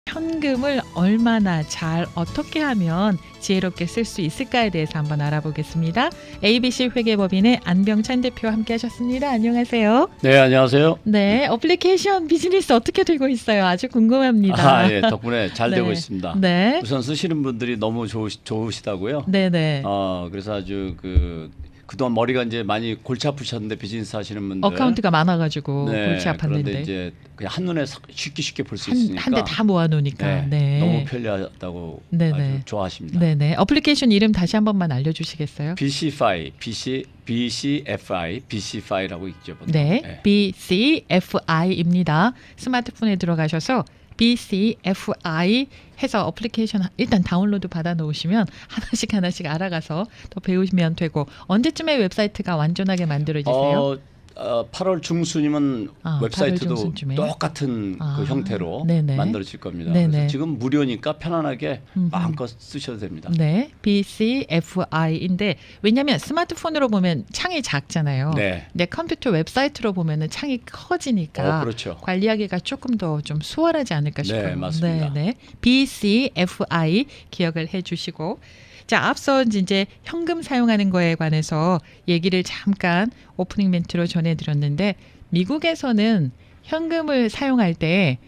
현금을 얼마나 잘 어떻게 하면 지혜롭게 쓸 수 있을까에 대해서 한번 알아보겠습니다. ABC 회계법인의 안병찬 대표 함께 하셨습니다. 안녕하세요. 네, 안녕하세요. 네, 어플리케이션 비즈니스 어떻게 되고 있어요? 아주 궁금합니다. 예, 덕분에 잘 네. 되고 있습니다. 네. 우선 쓰시는 분들이 너무 좋으시다고요. 네네. 그래서 아주 그동안 머리가 이제 많이 골치 아프셨는데 비즈니스 하시는 분들 어카운트가 많아가지고 골치 아팠는데. 그런데 이제 그냥 한눈에 쉽게 볼 수 있으니까 한 대 다 모아놓으니까. 네. 너무 편리하다고 아주 좋아하십니다. 네네. 어플리케이션 이름 다시 한 번만 알려주시겠어요? BCFI라고 있죠. 보통. 네, BCFI입니다. 스마트폰에 들어가셔서 BCFI 해서 어플리케이션 일단 다운로드 받아 놓으시면 하나씩 알아가서 더 배우시면 되고, 언제쯤에 웹사이트가 완전하게 만들어지세요? 8월 중순이면 웹사이트도 8월 중순쯤에? 똑같은 그 형태로 네네. 만들어질 겁니다. 네네. 그래서 지금 무료니까 편안하게 마음껏 쓰셔도 됩니다. 네, BCFI인데 왜냐하면 스마트폰으로 보면 창이 작잖아요. 네. 근데 컴퓨터 웹사이트로 보면은 창이 커지니까 그렇죠. 관리하기가 조금 더 좀 수월하지 않을까 싶어요. 네, 맞습니다. 네. BCFI 기억을 해주시고, 자, 앞서 이제 현금 사용하는 거에 관해서 얘기를 잠깐 오프닝 멘트로 전해드렸는데, 미국에서는 현금을 사용할 때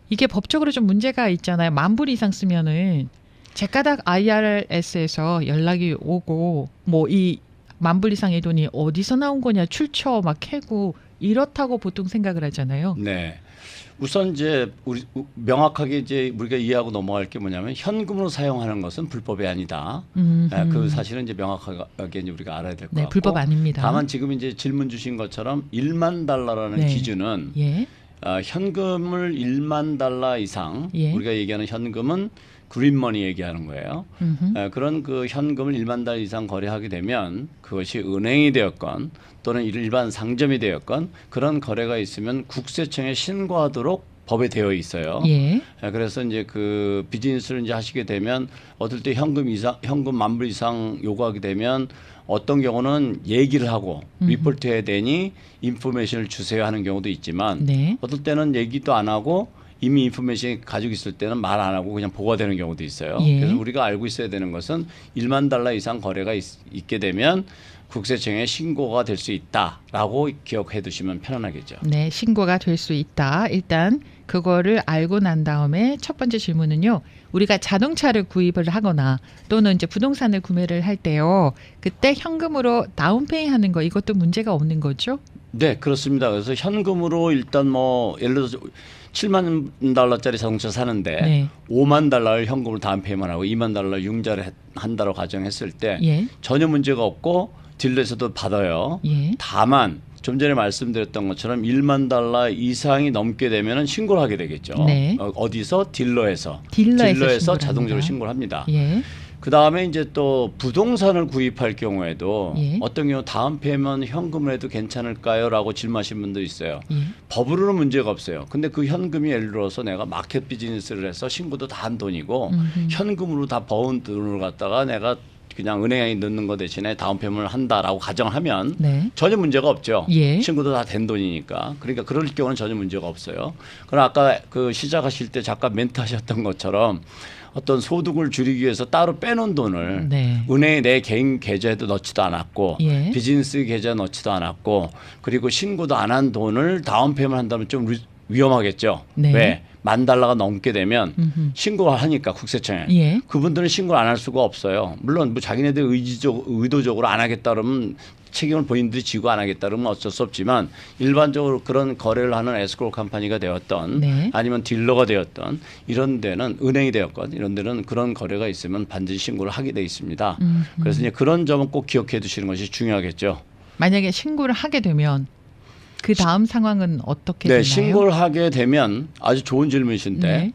이게 법적으로 좀 문제가 있잖아요. 10,000불 이상 쓰면은 제가닥 IRS에서 연락이 오고, 뭐 이 10,000불 이상의 돈이 어디서 나온 거냐 출처 막 캐고 이렇다고 보통 생각을 하잖아요. 네. 우선 이제 명확하게 이제 우리가 이해하고 넘어갈 게 뭐냐면, 현금으로 사용하는 것은 불법이 아니다. 그 사실은 이제 명확하게 이제 우리가 알아야 될 것 같고. 불법 아닙니다. 다만 지금 이제 질문 주신 것처럼 1만 달러라는 기준은 현금을 1만 달러 이상, 우리가 얘기하는 현금은 그린머니 얘기하는 거예요. 그런 그 현금을 1만 달러 이상 거래하게 되면 그것이 은행이 되었건 또는 일반 상점이 되었건 그런 거래가 있으면 국세청에 신고하도록 법에 되어 있어요. 그래서 이제 그 비즈니스를 이제 하시게 되면 어떨 때 현금 10,000불 이상 요구하게 되면 어떤 경우는 얘기를 하고 리포트해야 되니 인포메이션을 주세요 하는 경우도 있지만 어떨 때는 얘기도 안 하고 이미 인포메이션이 가지고 있을 때는 말 안 하고 그냥 보고가 되는 경우도 있어요. 그래서 우리가 알고 있어야 되는 것은 1만 달러 이상 거래가 있게 되면 국세청에 신고가 될 수 있다라고 기억해 두시면 편안하겠죠. 네, 신고가 될 수 있다. 일단 그거를 알고 난 다음에 첫 번째 질문은요. 우리가 자동차를 구입을 하거나 또는 이제 부동산을 구매를 할 때요. 그때 현금으로 다운페이 하는 거, 이것도 문제가 없는 거죠? 네, 그렇습니다. 그래서 현금으로 일단 뭐 예를 들어서 7만 달러짜리 자동차 사는데 5만 달러를 현금으로 다운페이만 하고 2만 달러 융자를 한다고 가정했을 때 전혀 문제가 없고 딜러에서도 받아요. 다만 좀 전에 말씀드렸던 것처럼 1만 달러 이상이 넘게 되면 신고를 하게 되겠죠. 어디서? 딜러에서 자동적으로 신고를 합니다. 그 다음에 이제 또 부동산을 구입할 경우에도 어떤 경우 다운페이면 현금을 해도 괜찮을까요? 라고 질문하시는 분도 있어요. 법으로는 문제가 없어요. 근데 그 현금이 예를 들어서 내가 마켓 비즈니스를 해서 신고도 다 한 돈이고 현금으로 다 버은 돈을 갖다가 내가 그냥 은행에 넣는 거 대신에 다운페이먼을 한다라고 가정하면 전혀 문제가 없죠. 신고도 다 된 돈이니까. 그러니까 그럴 경우는 전혀 문제가 없어요. 그럼 아까 그 시작하실 때 잠깐 멘트 하셨던 것처럼 어떤 소득을 줄이기 위해서 따로 빼놓은 돈을 은행에 내 개인 계좌에도 넣지도 않았고 비즈니스 계좌에 넣지도 않았고 그리고 신고도 안 한 돈을 다운페이먼 한다면 좀 위험하겠죠. 왜? 10,000달러가 넘게 되면 신고를 하니까 국세청에 그분들은 신고를 안 할 수가 없어요. 물론 뭐 자기네들 의도적으로 안 하겠다 그러면 책임을 본인들이 지고 안 하겠다 그러면 어쩔 수 없지만 일반적으로 그런 거래를 하는 에스크로 컴퍼니가 되었던 아니면 딜러가 되었던 이런 데는 은행이 되었건 이런 데는 그런 거래가 있으면 반드시 신고를 하게 돼 있습니다. 그래서 이제 그런 점은 꼭 기억해 두시는 것이 중요하겠죠. 만약에 신고를 하게 되면 그 다음 상황은 어떻게 되나요? 신고를 하게 되면 아주 좋은 질문이신데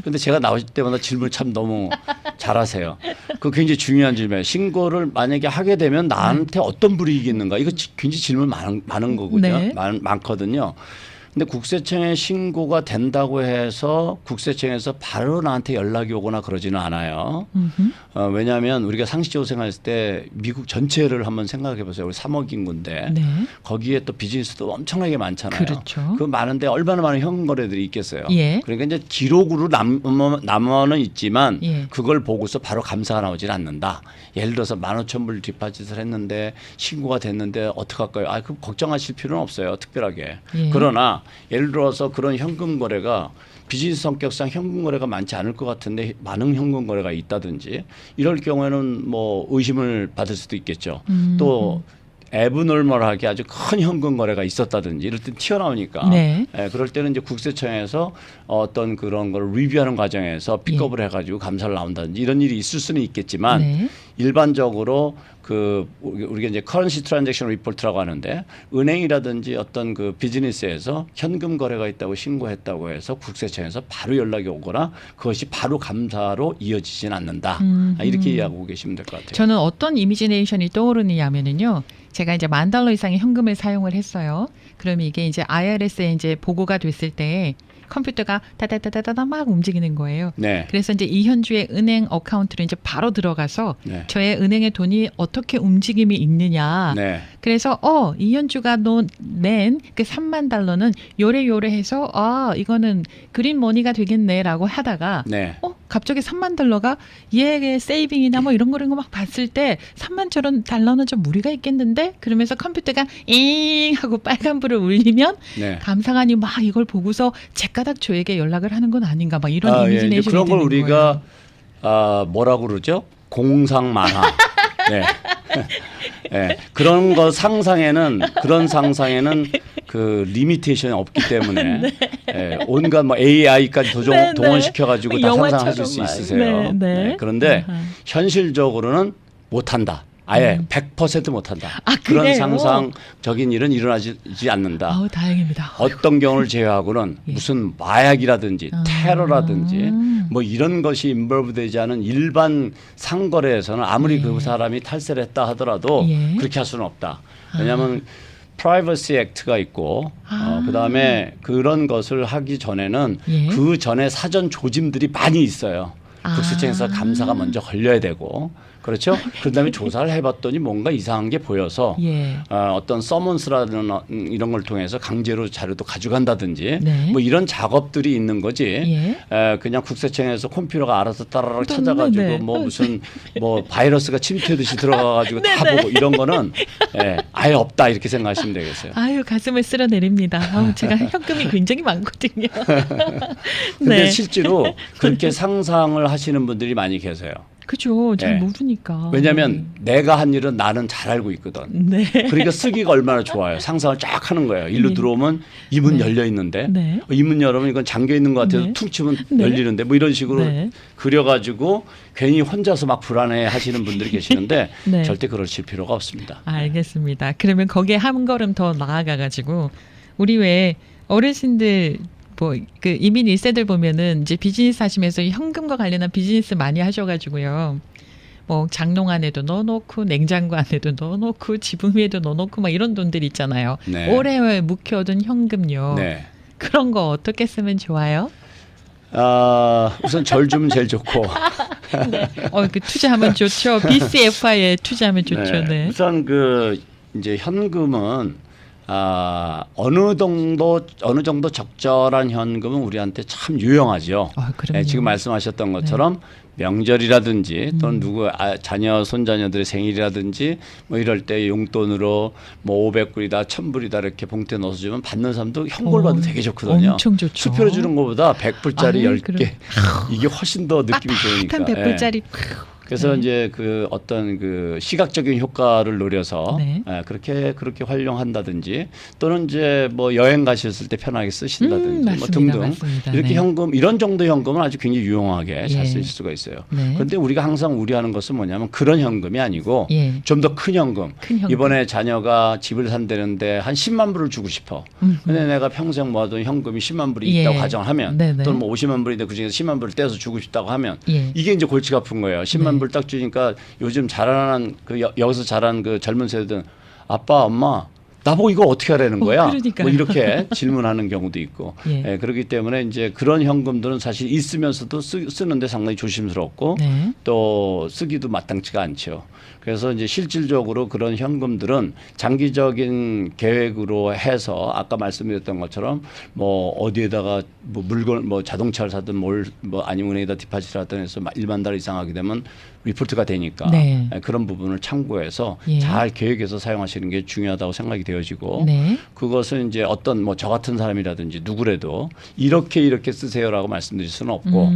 근데 제가 나오실 때마다 질문을 참 너무 잘하세요. 그 굉장히 중요한 질문이에요. 신고를 만약에 하게 되면 나한테 어떤 불이익이 있는가? 이거 굉장히 질문 많은 거거든요. 많거든요. 근데 국세청에 신고가 된다고 해서 국세청에서 바로 나한테 연락이 오거나 그러지는 않아요. 왜냐하면 우리가 상식적으로 생각했을 때 미국 전체를 한번 생각해 보세요. 우리 3억 인구인데 네. 거기에 또 비즈니스도 엄청나게 많잖아요. 그렇죠. 그 많은데 얼마나 많은 현금 거래들이 있겠어요. 예. 그러니까 이제 기록으로 남아는 있지만 예. 그걸 보고서 바로 감사가 나오질 않는다. 예를 들어서 15,000불 뒷받짓을 했는데 신고가 됐는데 어떡할까요? 그 걱정하실 필요는 없어요. 특별하게. 예. 그러나 예를 들어서 그런 현금 거래가 비즈니스 성격상 현금 거래가 많지 않을 것 같은데 많은 현금 거래가 있다든지 이럴 경우에는 뭐 의심을 받을 수도 있겠죠. 또 애브놀멀하게 아주 큰 현금 거래가 있었다든지 이럴 때 튀어나오니까 네. 그럴 때는 이제 국세청에서 어떤 그런 걸 리뷰하는 과정에서 픽업을 해가지고 감사를 나온다든지 이런 일이 있을 수는 있겠지만 네. 일반적으로 그 우리가 이제 커런시 트랜잭션 리포트라고 하는데 은행이라든지 어떤 그 비즈니스에서 현금 거래가 있다고 신고했다고 해서 국세청에서 바로 연락이 오거나 그것이 바로 감사로 이어지진 않는다. 이렇게 이해하고 계시면 될 것 같아요. 저는 어떤 이미지네이션이 떠오르느냐면은요. 제가 이제 $10,000 이상의 현금을 사용을 했어요. 그러면 이게 이제 IRS에 이제 보고가 됐을 때 컴퓨터가 다다다다다 막 움직이는 거예요. 네. 그래서 이제 이현주의 은행 어카운트로 이제 바로 들어가서 네. 저의 은행의 돈이 어떻게 움직임이 있느냐. 네. 그래서 이현주가 낸 그 $30,000는 요래요래해서 이거는 그린 머니가 되겠네라고 하다가 네. 갑자기 $30,000가 얘의 세이빙이나 뭐 이런 거를 막 봤을 때 $30,000는 좀 무리가 있겠는데 그러면서 컴퓨터가 잉 하고 빨간불을 울리면 네. 감사관이 막 이걸 보고서 제가닥 저에게 연락을 하는 건 아닌가 막 이런 이미지네이션이 이제 그런 걸 되는 우리가 거예요. 뭐라고 그러죠? 공상 만화. 네. 네. 그런 상상에는 그 리미테이션이 없기 때문에 네. 온갖 뭐 AI까지 네, 동원시켜 가지고 다 상상하실 수 있으세요. 네. 그런데 현실적으로는 못한다. 아예 100% 못한다. 그래요? 그런 상상적인 일은 일어나지 않는다. 다행입니다. 어떤 경우를 제외하고는 무슨 마약이라든지 테러라든지 뭐 이런 것이 인볼브되지 않은 일반 상거래에서는 아무리 그 사람이 탈세를 했다 하더라도 그렇게 할 수는 없다. 왜냐하면 프라이버시 액트가 있고 그다음에 그런 것을 하기 전에는 그 전에 사전 조짐들이 많이 있어요. 국세청에서 감사가 먼저 걸려야 되고 그렇죠. 그다음에 조사를 해봤더니 뭔가 이상한 게 보여서 어떤 서먼스라는 이런 걸 통해서 강제로 자료도 가져간다든지 뭐 이런 작업들이 있는 거지. 그냥 국세청에서 컴퓨터가 알아서 따라락 찾아가지고 뭐 무슨 뭐 바이러스가 침투하듯이 들어가가지고 다 보고 이런 거는 아예 없다 이렇게 생각하시면 되겠어요. 아유 가슴을 쓸어내립니다. 제가 현금이 굉장히 많거든요. 근데 실제로 그렇게 상상을 하시는 분들이 많이 계세요. 그죠. 잘 모르니까. 왜냐하면 내가 한 일은 나는 잘 알고 있거든. 그러니까 쓰기가 얼마나 좋아요. 상상을 쫙 하는 거예요. 일로 들어오면 이 문 열려 있는데 이 문 열으면 이건 잠겨 있는 것 같아서 툭 치면 열리는데 뭐 이런 식으로 그려가지고 괜히 혼자서 막 불안해 하시는 분들이 계시는데 절대 그러실 필요가 없습니다. 알겠습니다. 그러면 거기에 한 걸음 더 나아가가지고 우리 왜 어르신들 그 이민 1세들 보면은 이제 비즈니스 하시면서 현금과 관련한 비즈니스 많이 하셔가지고요. 뭐 장롱 안에도 넣어놓고 냉장고 안에도 넣어놓고 지붕 위에도 넣어놓고 막 이런 돈들 있잖아요. 오래 묵혀둔 현금요. 그런 거 어떻게 쓰면 좋아요? 우선 절 주면 제일 좋고. 그 투자하면 좋죠. BCFI에 투자하면 좋죠. 우선 이제 현금은 어느 정도 적절한 현금은 우리한테 참 유용하죠. 지금 말씀하셨던 것처럼 명절이라든지 또는 자녀 손자녀들의 생일이라든지 뭐 이럴 때 용돈으로 뭐 500불이다 1000불이다 이렇게 봉투에 넣어서 주면 받는 사람도 현금을 받으면 되게 좋거든요. 엄청 좋죠. 수표로 주는 것보다 100불짜리 10개 이게 훨씬 더 느낌이 좋으니까. 100불짜리. 그래서 이제 어떤 시각적인 효과를 노려서 그렇게 활용한다든지 또는 이제 뭐 여행 가셨을 때 편하게 쓰신다든지 뭐 등등 맞습니다. 이렇게 현금 이런 정도 현금은 아주 굉장히 유용하게 잘 쓰실 수가 있어요. 그런데 우리가 항상 우려하는 것은 뭐냐면 그런 현금이 아니고 좀 더 큰 현금. 이번에 자녀가 집을 산다는데 한 10만 불을 주고 싶어. 근데 내가 평생 모아둔 현금이 10만 불이 있다고 가정을 하면 또는 뭐 50만 불인데 그중에서 10만 불을 떼서 주고 싶다고 하면 이게 이제 골치가 아픈 거예요. 10만 불 딱 주니까 요즘 여기서 자란 그 젊은 세대들은 아빠 엄마 나보고 이걸 어떻게 하라는 거야? 그러니까요. 뭐 이렇게 질문하는 경우도 있고. 예. 예, 그렇기 때문에 이제 그런 현금들은 사실 있으면서도 쓰는데 상당히 조심스럽고 네. 또 쓰기도 마땅치가 않죠. 그래서 이제 실질적으로 그런 현금들은 장기적인 계획으로 해서 아까 말씀드렸던 것처럼 뭐 어디에다가 뭐 물건 뭐 자동차를 사든 뭘 뭐 아니면 은행에다 디파짓을 하든 해서 1만 달러 이상 하게 되면 리포트가 되니까 네. 그런 부분을 참고해서 예. 잘 계획해서 사용하시는 게 중요하다고 생각이 되어지고 네. 그것은 이제 어떤 뭐 저 같은 사람이라든지 누구라도 이렇게 쓰세요라고 말씀드릴 수는 없고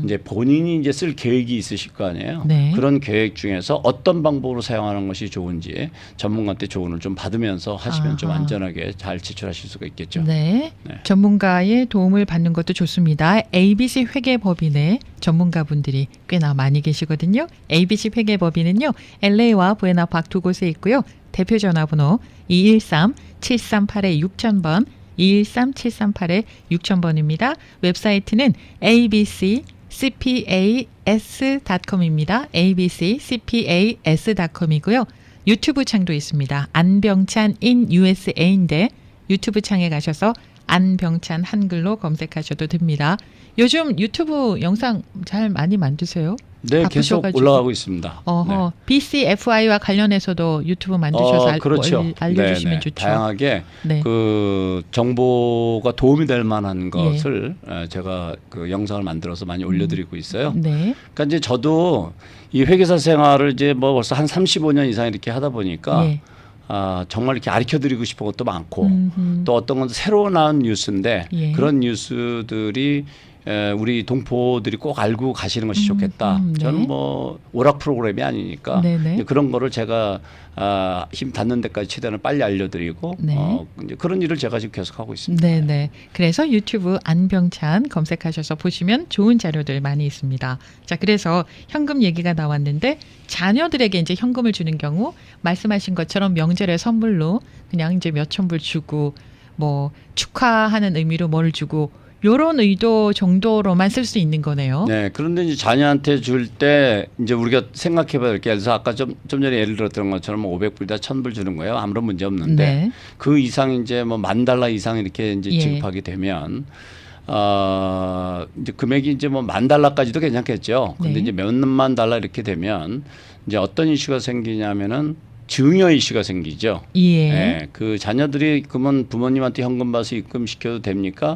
이제 본인이 이제 쓸 계획이 있으실 거 아니에요. 네. 그런 계획 중에서 어떤 방법으로 사용하는 것이 좋은지 전문가한테 조언을 좀 받으면서 하시면 좀 아하. 안전하게 잘 지출하실 수가 있겠죠. 네. 네. 전문가의 도움을 받는 것도 좋습니다. ABC 회계법인의 전문가분들이 꽤나 많이 계시거든요. ABC 회계법인은요. LA와 부에나파크 두 곳에 있고요. 대표 전화번호 213-738-6000번 213-738-6000번입니다. 웹사이트는 abccpas.com입니다. abccpas.com이고요. 유튜브 창도 있습니다. 안병찬 in USA인데 유튜브 창에 가셔서 안병찬 한글로 검색하셔도 됩니다. 요즘 유튜브 영상 잘 많이 만드세요? 네, 계속 바쁘셔가지고. 올라가고 있습니다. 어허, BCFI와 관련해서도 유튜브 만드셔서 그렇죠. 알려주시면 네, 좋죠. 다양하게 네. 그 정보가 도움이 될 만한 예. 것을 제가 그 영상을 만들어서 많이 올려드리고 있어요. 네. 그러니까 이제 저도 이 회계사 생활을 이제 뭐 벌써 한 35년 이상 이렇게 하다 보니까 예. 정말 이렇게 가르쳐드리고 싶은 것도 많고 음흠. 또 어떤 건 새로 나온 뉴스인데 예. 그런 뉴스들이 우리 동포들이 꼭 알고 가시는 것이 좋겠다. 네. 저는 뭐 오락 프로그램이 아니니까 네네. 이제 그런 거를 제가 힘 닿는 데까지 최대한 빨리 알려드리고 네. 이제 그런 일을 제가 지금 계속 하고 있습니다. 네네. 그래서 유튜브 안병찬 검색하셔서 보시면 좋은 자료들 많이 있습니다. 자, 그래서 현금 얘기가 나왔는데 자녀들에게 이제 현금을 주는 경우 말씀하신 것처럼 명절에 선물로 그냥 이제 몇천 불 주고 뭐 축하하는 의미로 뭘 주고 요런 의도 정도로만 쓸 수 있는 거네요. 네, 그런데 이제 자녀한테 줄 때 이제 우리가 생각해봐야 될 게 예를 들어서 아까 좀 전에 예를 들었던 것처럼 뭐 500불이다 1000불 주는 거예요. 아무런 문제 없는데 네. 그 이상 이제 뭐 $10,000 이상 이렇게 이제 예. 지급하게 되면 이제 금액이 이제 뭐 $10,000까지도 괜찮겠죠. 근데 네. 이제 몇만 달러 이렇게 되면 이제 어떤 이슈가 생기냐면은 증여 이슈가 생기죠. 예. 네, 그 자녀들이 그러면 부모님한테 현금 받아서 입금시켜도 됩니까?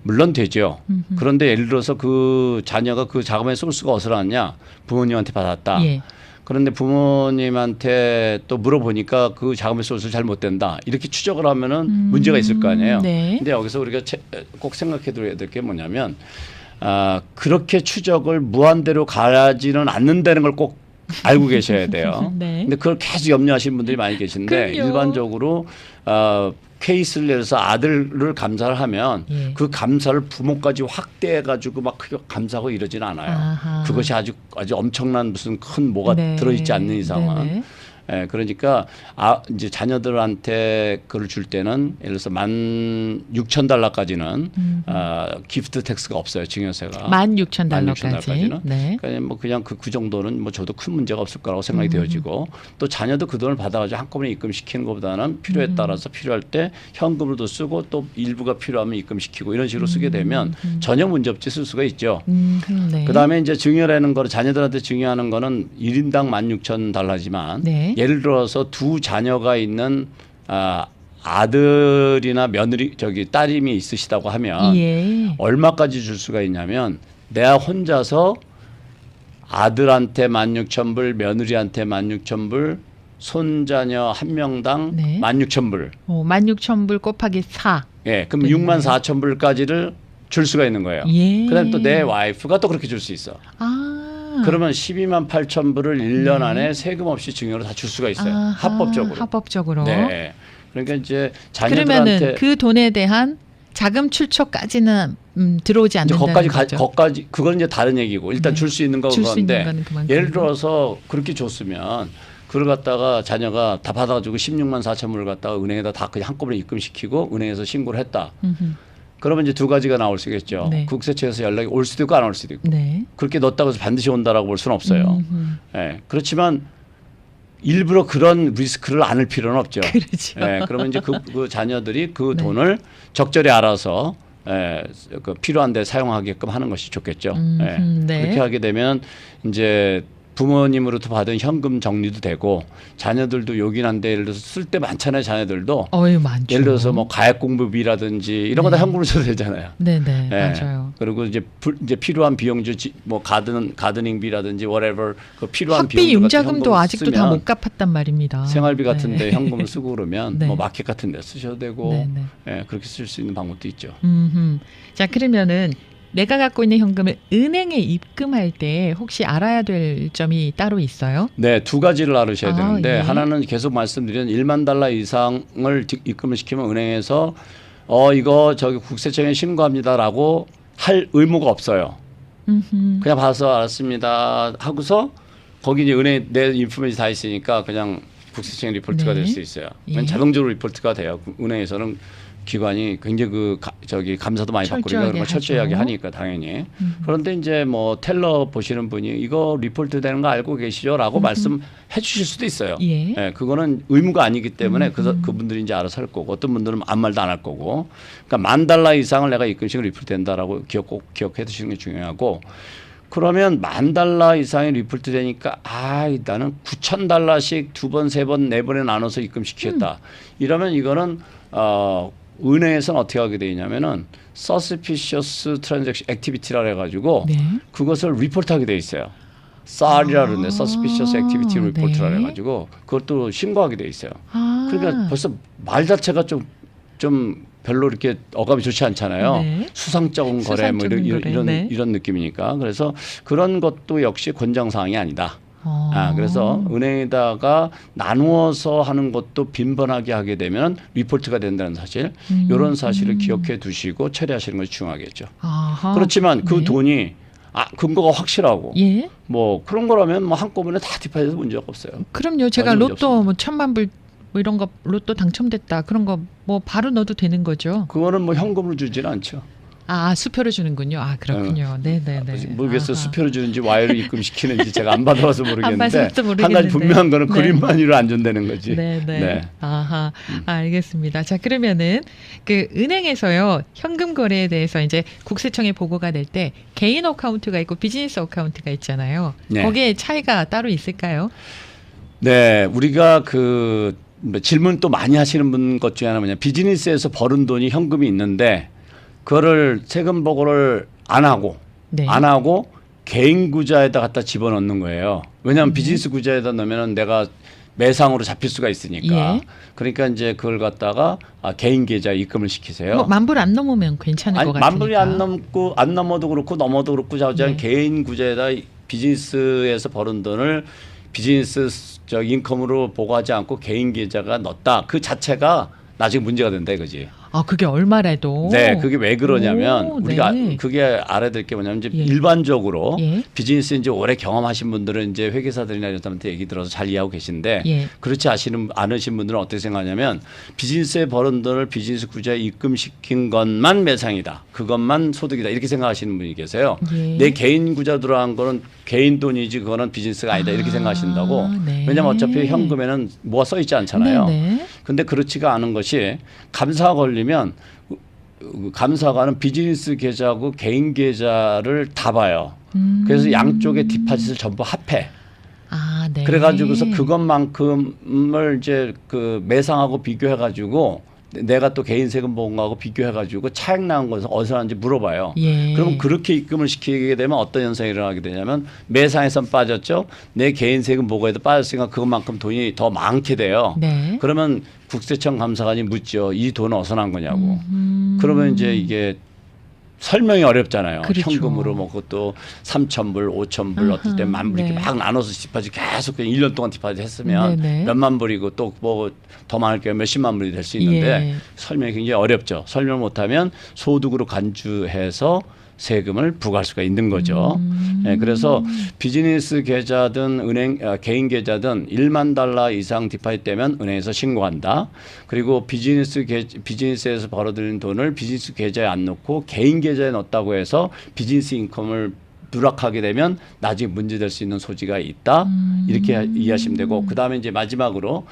물론 되죠. 그런데 예를 들어서 그 자녀가 그 자금의 소스가 어디서 나왔냐? 부모님한테 받았다. 예. 그런데 부모님한테 또 물어보니까 그 자금의 소스가 잘못된다. 이렇게 추적을 하면은 문제가 있을 거 아니에요. 네. 근데 여기서 우리가 꼭 생각해 둬야 될 게 뭐냐면 그렇게 추적을 무한대로 가지는 않는다는 걸 꼭 알고 계셔야 돼요. 네. 근데 그걸 계속 염려하시는 분들이 많이 계신데 그럼요. 일반적으로 케이스를 내서 아들을 감사를 하면 예. 그 감사를 부모까지 확대해가지고 막 크게 감사하고 이러지는 않아요. 아하. 그것이 아주6엄청난 무슨 큰 뭐가 네. 들어있지 않는 이상은. 네네. 예, 그러니까 이제 자녀들한테 그걸 줄 때는 예를 들어서 $16,000까지는 기프트 텍스가 없어요. 증여세가. $16,000까지. 네. 그러니까 뭐 그냥 그 정도는 뭐 저도 큰 문제가 없을 거라고 생각이 되어지고 또 자녀도 그 돈을 받아가지고 한꺼번에 입금시키는 것보다는 필요에 따라서 필요할 때 현금으로도 쓰고 또 일부가 필요하면 입금시키고 이런 식으로 쓰게 되면 전혀 문제 없이 쓸 수가 있죠. 네. 그다음에 이제 증여라는 거를 자녀들한테 증여하는 거는 1인당 $16,000지만 네. 예를 들어서 두 자녀가 있는 아들이나 며느리 따님이 있으시다고 하면 예. 얼마까지 줄 수가 있냐면 내가 혼자서 아들한테 $16,000, 며느리한테 $16,000, 손자녀 한 명당 네. $16,000. 16,000불 곱하기 4. 예, 그럼 64,000불까지를 줄 수가 있는 거예요. 예. 그다음 또 내 와이프가 또 그렇게 줄 수 있어. 그러면 128,000불을 1년 네. 안에 세금 없이 증여로 다 줄 수가 있어요. 아하, 합법적으로. 합법적으로. 네. 그러니까 이제 자녀들한테 그러면은 그 돈에 대한 자금 출처까지는 들어오지 이제 않는다는 거죠. 거기까지 그건 이제 다른 얘기고 일단 네. 줄 수 있는 건 줄 수 있는 그건데 거는 그만큼. 예를 들어서 그렇게 줬으면 그걸 갖다가 자녀가 다 받아가지고 164,000불을 갖다가 은행에다 다 그냥 한꺼번에 입금시키고 은행에서 신고를 했다. 그러면 이제 두 가지가 나올 수 있겠죠. 네. 국세청에서 연락이 올 수도 있고 안 올 수도 있고. 네. 그렇게 넣었다고 해서 반드시 온다라고 볼 수는 없어요. 네. 그렇지만 일부러 그런 리스크를 안을 필요는 없죠. 그렇죠. 예, 그러면 이제 그 자녀들이 그 돈을 적절히 알아서 그 필요한 데 사용하게끔 하는 것이 좋겠죠. 그렇게 하게 되면 이제 부모님으로부터 받은 현금 정리도 되고 자녀들도 요긴한데 예를 들어서 쓸 때 많잖아요. 자녀들도. 많죠. 예를 들어서 뭐 가약 공부비라든지 이런 거 다 현금으로 써도 되잖아요. 네네. 맞아요. 그리고 이제 필요한 비용주 뭐 가드닝비라든지 whatever 그 필요한 학비 융자금도 아직도 다 못 갚았단 말입니다. 생활비 같은데 현금을 쓰고 그러면 뭐 마켓 같은데 쓰셔도 되고 그렇게 쓸 수 있는 방법도 있죠. 자 그러면은 내가 갖고 있는 현금을 은행에 입금할 때 혹시 알아야 될 점이 따로 있어요? 네, 두 가지를 알으셔야 되는데 하나는 계속 말씀드린 1만 달러 이상을 입금을 시키면 은행에서 이거 저기 국세청에 신고합니다라고 할 의무가 없어요. 그냥 봐서 알았습니다 하고서 거기 이제 은행 내 인포메이션이 다 있으니까 그냥 국세청에 리포트가 될 수 있어요. 자동적으로 리포트가 돼요. 은행에서는 기관이 굉장히 감사도 많이 받고 그러니까 그런 거 철저하게 하니까 당연히. 그런데 이제 뭐 텔러 보시는 분이 이거 리포트 되는 거 알고 계시죠?라고 말씀해 주실 수도 있어요. 그거는 의무가 아니기 때문에 그분들이 이제 알아서 할 거고 어떤 분들은 아무 말도 안 할 거고. 그러니까 $10,000 이상을 내가 입금식으로 리포트 된다라고 꼭 기억해 두시는 게 중요하고. 그러면 $10,000 이상이 리포트 되니까 나는 $9,000씩 2번, 3번, 4번에 나눠서 입금시키겠다. 이러면 이거는 은행에서는 어떻게 하게 돼 있냐면은 Suspicious Transaction Activity라 해가지고 그것을 리포트하게 돼 있어요. SAR이라 그러는데 Suspicious Activity Report라 해가지고 그것도 신고하게 돼 있어요. 그러니까 벌써 말 자체가 좀 별로 이렇게 어감이 좋지 않잖아요. 수상쩍은 거래 뭐 이런 느낌이니까. 그래서 그런 것도 역시 권장사항이 아니다. 그래서 은행에다가 나누어서 하는 것도 빈번하게 하게 되면 리포트가 된다는 사실, 이런 사실을 기억해 두시고 처리하시는 것이 중요하겠죠. 그렇지만 그 돈이 근거가 확실하고 뭐 그런 거라면 뭐 한꺼번에 다 디파짓해도 문제가 없어요. 그럼요. 제가 로또 뭐 1,000만 불 뭐 이런 거 로또 당첨됐다 그런 거 뭐 바로 넣어도 되는 거죠. 그거는 뭐 현금으로 주지는 않죠. 수표를 주는군요. 그렇군요. 네네네. 모르겠어요. 수표를 주는지 와이로 입금시키는지 제가 안 받아봐서 모르겠는데 모르겠는데. 한 가지 분명한 거는 그림만으로 안 준다는 거지. 네네. 알겠습니다. 자 그러면은 그 은행에서요 현금 거래에 대해서 이제 국세청에 보고가 될 때 개인 어카운트가 있고 비즈니스 어카운트가 있잖아요. 거기에 차이가 따로 있을까요? 네, 우리가 질문 또 많이 하시는 분 것 중에 하나 뭐냐, 비즈니스에서 벌은 돈이 현금이 있는데 그거를 세금 보고를 안 하고 개인 구자에다 갖다 집어넣는 거예요. 왜냐하면 비즈니스 구자에다 넣으면 내가 매상으로 잡힐 수가 있으니까. 그러니까 이제 그걸 갖다가 개인 계좌에 입금을 시키세요. 뭐 $10,000 안 넘으면 괜찮을 것 같으니까. $10,000 안 넘어도 그렇고 넘어도 그렇고 개인 구자에다 비즈니스에서 벌은 돈을 비즈니스 인컴으로 보고하지 않고 개인 계좌가 넣었다. 그 자체가 나중에 문제가 된다 이거지. 그게 얼마래도. 네, 그게 왜 그러냐면 우리가 그게 알아야 될 게 뭐냐면 이제 일반적으로 비즈니스 이제 오래 경험하신 분들은 이제 회계사들이나 이런 사람한테 얘기 들어서 잘 이해하고 계신데 그렇지 않으신 분들은 어떻게 생각하냐면 비즈니스에 벌은 돈을 비즈니스 구자에 입금시킨 것만 매상이다. 그것만 소득이다. 이렇게 생각하시는 분이 계세요. 내 개인 구자 들어간 거는 개인 돈이지 그거는 비즈니스가 아니다. 이렇게 생각하신다고. 왜냐하면 어차피 현금에는 뭐가 써 있지 않잖아요. 근데 그렇지가 않은 것이 감사가 걸리면 감사관은 비즈니스 계좌하고 개인 계좌를 다 봐요. 그래서 양쪽의 디파짓을 전부 합해. 그래가지고서 그것만큼을 이제 매상하고 비교해가지고 내가 또 개인 세금 보험하고 비교해가지고 차익 나온 것은 어디서 나는지 물어봐요. 그러면 그렇게 입금을 시키게 되면 어떤 현상이 일어나게 되냐면 매상에선 빠졌죠. 내 개인 세금 보고에도 빠졌으니까 그것만큼 돈이 더 많게 돼요. 그러면 국세청 감사관이 묻죠. 이 돈은 어디서 난 거냐고. 그러면 이제 이게 설명이 어렵잖아요. 현금으로 뭐 그것도 3,000불, 5,000불 어떨 때 10,000불 이렇게 막 나눠서 디파짓 계속 그냥 1년 동안 디파짓 했으면 몇만 불이고 또 뭐 더 많을 경우 몇십만 불이 될 수 있는데 설명이 굉장히 어렵죠. 설명을 못하면 소득으로 간주해서 세금을 부과할 수가 있는 거죠. 그래서 비즈니스 계좌든 개인 계좌든 $10,000 이상 디파짓 되면 은행에서 신고한다. 그리고 비즈니스에서 벌어들인 돈을 비즈니스 계좌에 안 넣고 개인 계좌에 넣었다고 해서 비즈니스 인컴을 누락하게 되면 나중에 문제될 수 있는 소지가 있다. 이렇게 이해하시면 되고 그다음에 이제 마지막으로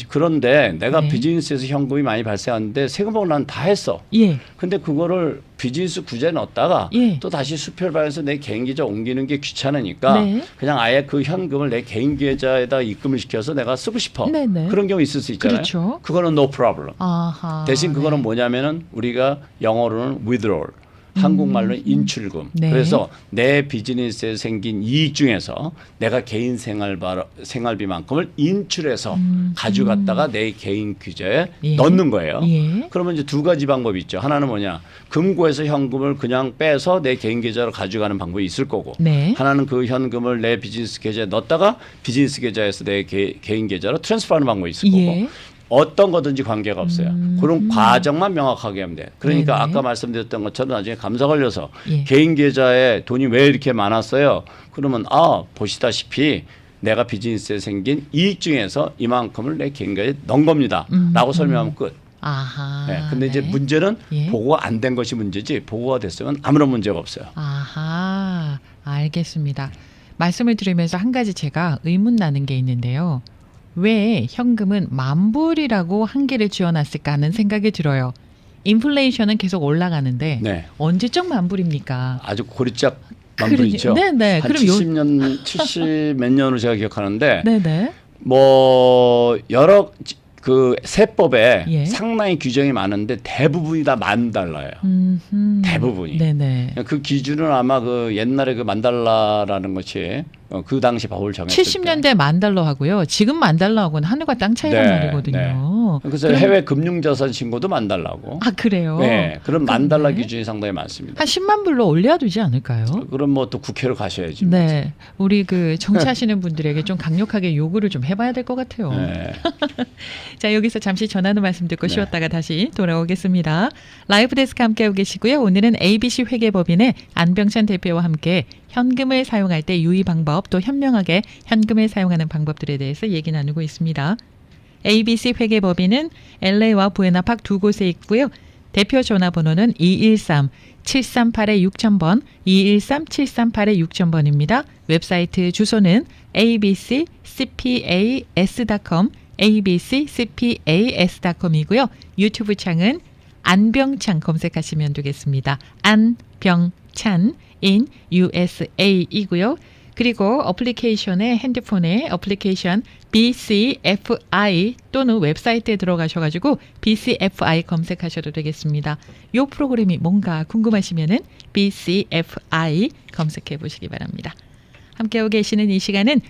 그런데 내가 네. 비즈니스에서 현금이 많이 발생하는데 세금을 난 다 했어. 예. 근데 그거를 비즈니스 구제에 넣었다가 예. 또 다시 수표를 발행해서 내 개인 계좌 옮기는 게 귀찮으니까 네. 그냥 아예 그 현금을 내 개인 계좌에다 입금을 시켜서 내가 쓰고 싶어. 네네. 그런 경우 있을 수 있잖아요. 그렇죠. 그거는 no problem. 아하. 대신 그거는 네. 뭐냐면은 우리가 영어로는 withdrawal, 한국말로는 인출금. 네. 그래서 내 비즈니스에 생긴 이익 중에서 내가 개인 생활비만큼을 인출해서 가져갔다가 내 개인 규제에 예. 넣는 거예요. 예. 그러면 이제 두 가지 방법이 있죠. 하나는 뭐냐? 금고에서 현금을 그냥 빼서 내 개인 계좌로 가져가는 방법이 있을 거고 네. 하나는 그 현금을 내 비즈니스 계좌에 넣었다가 비즈니스 계좌에서 내 개인 계좌로 트랜스퍼하는 방법이 있을 예. 거고 어떤 거든지 관계가 없어요. 그런 과정만 명확하게 하면 돼. 그러니까 네네. 아까 말씀드렸던 것처럼 나중에 감사 걸려서 예. 개인 계좌에 돈이 왜 이렇게 많았어요? 그러면 보시다시피 내가 비즈니스에 생긴 이익 중에서 이만큼을 내 개인 계좌에 넣은 겁니다. 라고 설명하면 끝. 아하. 네. 근데 이제 네. 문제는 예. 보고가 안 된 것이 문제지 보고가 됐으면 아무런 문제가 없어요. 아하. 알겠습니다. 말씀을 들으면서 한 가지 제가 의문 나는 게 있는데요. 왜 현금은 10,000불이라고 한계를 지어놨을까 하는 생각이 들어요. 인플레이션은 계속 올라가는데 네. 언제적 10,000불입니까? 아주 고리짝 만불이죠. 네네. 한 그럼 70 몇 년으로 제가 기억하는데 네네. 뭐 여러 그 세법에 예. 상당히 규정이 많은데 대부분이 다 $10,000예요. 대부분이. 네네. 그 기준은 아마 그 옛날에 그 $10,000라는 것이 그 당시 법을 정했을 70년대 $10,000 하고요. 지금 $10,000하고는 하늘과 땅 차이란 네, 말이거든요. 때. 그래서 해외 금융자산 신고도 $10,000고. 아 그래요? 네, 그런 $10,000 그런데 기준이 상당히 많습니다. 한 10만 불로 올려야 되지 않을까요? 그럼 뭐 또 국회로 가셔야지. 네, 우리 그 정치하시는 분들에게 좀 강력하게 요구를 좀 해봐야 될 것 같아요. 네. 자, 여기서 잠시 전하는 말씀 듣고 네. 쉬었다가 다시 돌아오겠습니다. 라이브 데스크 함께하고 계시고요. 오늘은 ABC 회계법인의 안병찬 대표와 함께 현금을 사용할 때 유의 방법 또 현명하게 현금을 사용하는 방법들에 대해서 얘기 나누고 있습니다. ABC 회계법인은 LA와 부에나팍 두 곳에 있고요. 대표 전화번호는 213-738-6000번, 213-738-6000번입니다. 웹사이트 주소는 abccpas.com, abccpas.com이고요. 유튜브 창은 안병찬 검색하시면 되겠습니다. 안병찬 in USA이고요. 그리고 어플리케이션에 핸드폰에 어플리케이션 BCFI 또는 웹사이트에 들어가셔가지고 BCFI 검색하셔도 되겠습니다. 이 프로그램이 뭔가 궁금하시면은 BCFI 검색해 보시기 바랍니다. 함께하고 계시는 이 시간은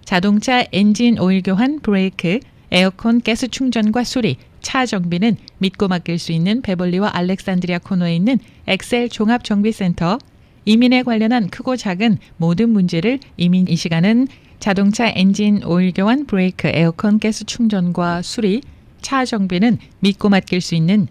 자동차 엔진 오일 교환, 브레이크, 에어컨 가스 충전과 수리, 차 정비는 믿고 맡길 수 있는 베벌리와 알렉산드리아 코너에 있는 엑셀 종합정비센터, 이민에 관련한 크고 작은 모든 문제를 이민 이 시간은 자동차 엔진 오일 교환, 브레이크, 에어컨 가스 충전과 수리, 차 정비는 믿고 맡길 수 있는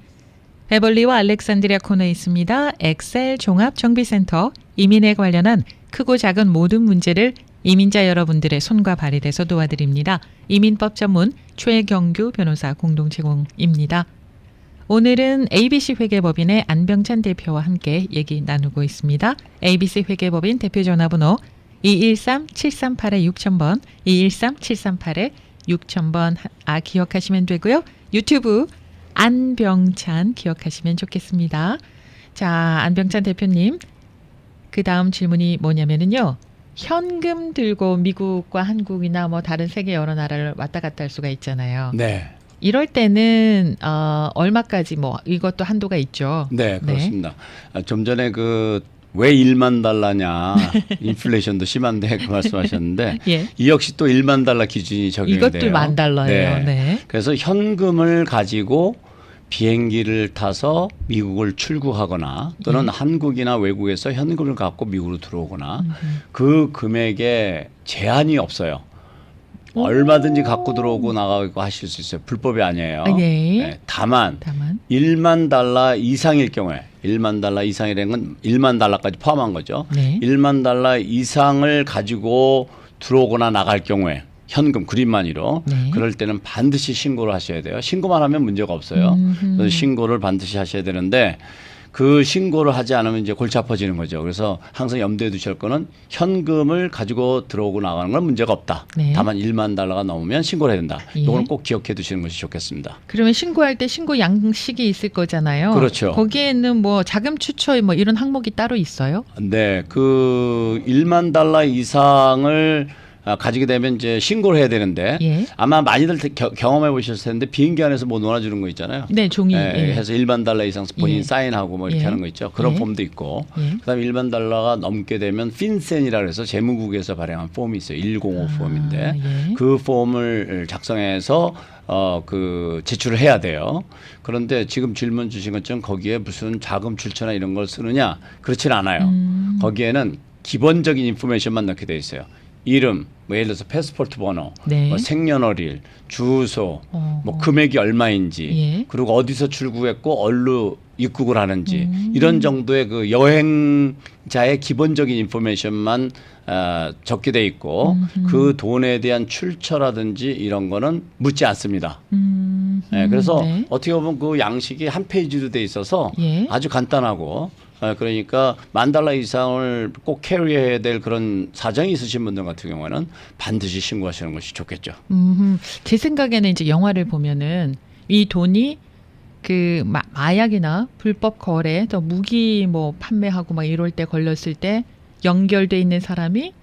베벌리와 알렉산드리아 코너에 있습니다. 엑셀 종합정비센터, 이민에 관련한 크고 작은 모든 문제를 이민자 여러분들의 손과 발이 돼서 도와드립니다. 이민법 전문 최경규 변호사 공동 제공입니다. 오늘은 ABC 회계법인의 안병찬 대표와 함께 얘기 나누고 있습니다. ABC 회계법인 대표 전화번호 213-738-6000번, 213-738-6000번 기억하시면 되고요. 유튜브 안병찬 기억하시면 좋겠습니다. 자, 안병찬 대표님, 그 다음 질문이 뭐냐면요. 현금 들고 미국과 한국이나 뭐 다른 세계 여러 나라를 왔다 갔다 할 수가 있잖아요. 네. 이럴 때는 얼마까지 뭐 이것도 한도가 있죠. 네, 그렇습니다. 네. 좀 전에 왜 $10,000냐 인플레이션도 심한데 그 말씀하셨는데 예. 이 역시 또 $10,000 기준이 적용이 돼요. 이것도 $10,000예요. 네. 네. 그래서 현금을 가지고 비행기를 타서 미국을 출국하거나 또는 한국이나 외국에서 현금을 갖고 미국으로 들어오거나 그 금액에 제한이 없어요. 얼마든지 갖고 들어오고 나가고 하실 수 있어요. 불법이 아니에요. 예. 네, 다만 $10,000 이상일 경우에 $10,000 이상이라는 건 $10,000까지 포함한 거죠. 네. $10,000 이상을 가지고 들어오거나 나갈 경우에 현금 그린마니로 네. 그럴 때는 반드시 신고를 하셔야 돼요. 신고만 하면 문제가 없어요. 그래서 신고를 반드시 하셔야 되는데 그 신고를 하지 않으면 이제 골치 아파지는 거죠. 그래서 항상 염두에 두실 거는 현금을 가지고 들어오고 나가는 건 문제가 없다. 네. 다만 1만 달러가 넘으면 신고를 해야 된다. 예. 이건 꼭 기억해 두시는 것이 좋겠습니다. 그러면 신고할 때 신고 양식이 있을 거잖아요. 그렇죠. 거기에는 뭐 자금 추처 뭐 이런 항목이 따로 있어요? 네, 그 1만 달러 이상을 가지게 되면 이제 신고를 해야 되는데 예. 아마 많이들 경험해 보셨을 텐데 비행기 안에서 뭐 놀아주는 거 있잖아요. 네, 종이. 예, 예. 해서 1만 달러 이상 본인 예. 사인하고 뭐 이렇게 예. 하는 거 있죠. 그런 예. 폼도 있고 예. 그다음에 1만 달러가 넘게 되면 핀센이라고 해서 재무국에서 발행한 폼이 있어요. 105 폼인데 예. 그 폼을 작성해서 그 제출을 해야 돼요. 그런데 지금 질문 주신 것처럼 거기에 무슨 자금 출처나 이런 걸 쓰느냐 그렇지는 않아요. 거기에는 기본적인 인포메이션만 넣게 돼 있어요. 이름, 뭐 예를 들어서 패스포트 번호, 네. 뭐 생년월일, 주소, 뭐 금액이 얼마인지, 예. 그리고 어디서 출국했고 어디로 입국을 하는지 이런 정도의 그 여행자의 기본적인 인포메이션만 적게 돼 있고 그 돈에 대한 출처라든지 이런 거는 묻지 않습니다. 네, 그래서 네. 어떻게 보면 그 양식이 한 페이지로 돼 있어서 예. 아주 간단하고 그러니까 1만 달러 이상을 꼭 캐리해야 될 그런 사정이 있으신 분들 같은 경우에는 반드시 신고하시는 것이 좋겠죠. 제 생각에는 이제 영화를 보면은 이 돈이 그 마약이나 불법 거래, 또 무기 뭐 판매하고 막 이럴 때 걸렸을 때 연결돼 있는 사람이